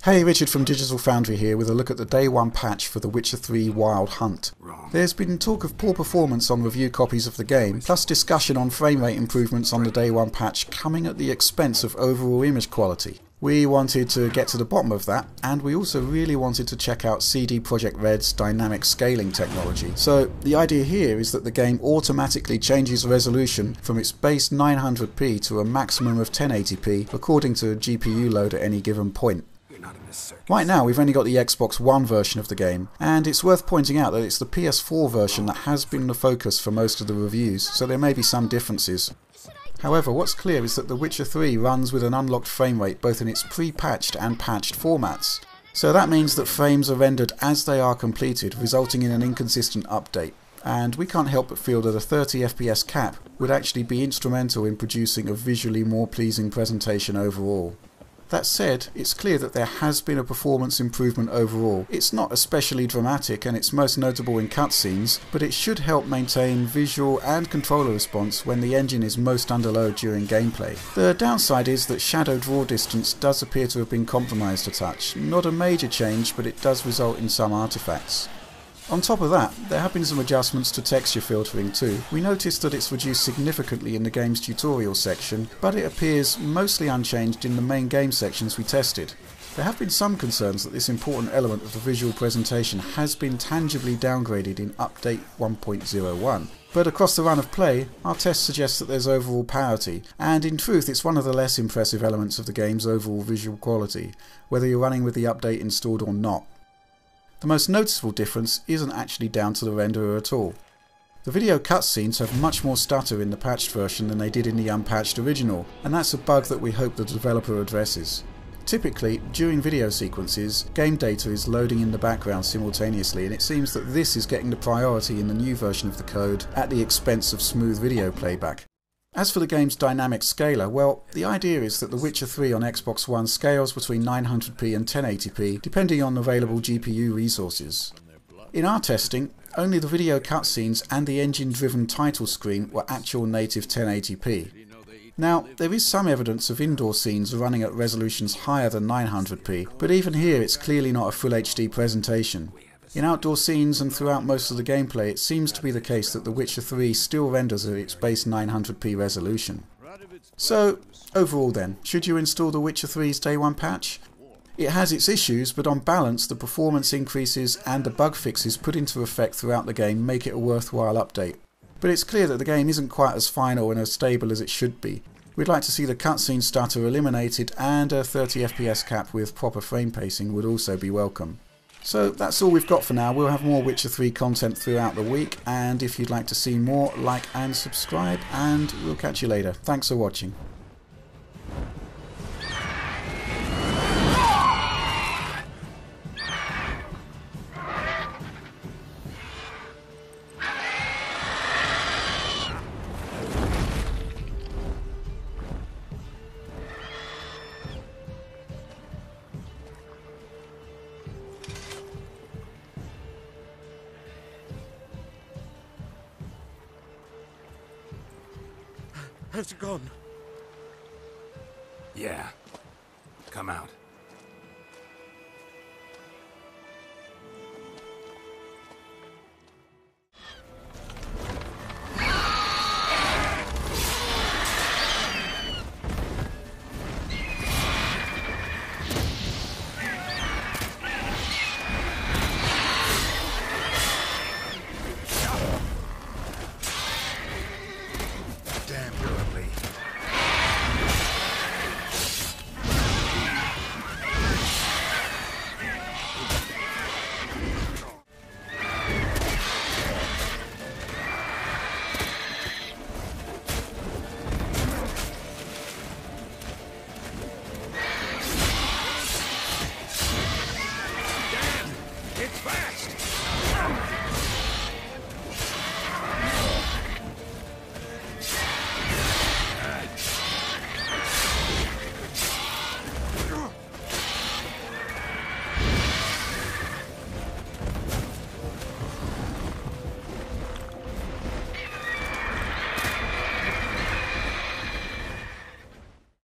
Hey, Richard from DigitalFoundry here with a look at the Day 1 patch for The Witcher 3 Wild Hunt. There's been talk of poor performance on review copies of the game, plus discussion on frame rate improvements on the Day 1 patch coming at the expense of overall image quality. We wanted to get to the bottom of that, and we also really wanted to check out CD Projekt Red's dynamic scaling technology. So the idea here is that the game automatically changes resolution from its base 900p to a maximum of 1080p according to GPU load at any given point. Right now we've only got the Xbox One version of the game, and it's worth pointing out that it's the PS4 version that has been the focus for most of the reviews, so there may be some differences. However, what's clear is that The Witcher 3 runs with an unlocked frame rate both in its pre-patched and patched formats. So that means that frames are rendered as they are completed, resulting in an inconsistent update. And we can't help but feel that a 30 FPS cap would actually be instrumental in producing a visually more pleasing presentation overall. That said, it's clear that there has been a performance improvement overall. It's not especially dramatic and it's most notable in cutscenes, but it should help maintain visual and controller response when the engine is most under load during gameplay. The downside is that shadow draw distance does appear to have been compromised a touch. Not a major change, but it does result in some artifacts. On top of that, there have been some adjustments to texture filtering too. We noticed that it's reduced significantly in the game's tutorial section, but it appears mostly unchanged in the main game sections we tested. There have been some concerns that this important element of the visual presentation has been tangibly downgraded in Update 1.01. But across the run of play, our test suggests that there's overall parity, and in truth it's one of the less impressive elements of the game's overall visual quality, whether you're running with the update installed or not. The most noticeable difference isn't actually down to the renderer at all. The video cutscenes have much more stutter in the patched version than they did in the unpatched original, and that's a bug that we hope the developer addresses. Typically, during video sequences, game data is loading in the background simultaneously, and it seems that this is getting the priority in the new version of the code at the expense of smooth video playback. As for the game's dynamic scaler, well, the idea is that The Witcher 3 on Xbox One scales between 900p and 1080p depending on available GPU resources. In our testing, only the video cutscenes and the engine-driven title screen were actual native 1080p. Now, there is some evidence of indoor scenes running at resolutions higher than 900p, but even here it's clearly not a full HD presentation. In outdoor scenes and throughout most of the gameplay, it seems to be the case that The Witcher 3 still renders at its base 900p resolution. So, overall then, should you install The Witcher 3's Day 1 patch? It has its issues, but on balance the performance increases and the bug fixes put into effect throughout the game make it a worthwhile update. But it's clear that the game isn't quite as final and as stable as it should be. We'd like to see the cutscene stutter eliminated, and a 30 FPS cap with proper frame pacing would also be welcome. So that's all we've got for now. We'll have more Witcher 3 content throughout the week, and if you'd like to see more, like and subscribe, and we'll catch you later. Thanks for watching. Has it gone? Yeah. Come out.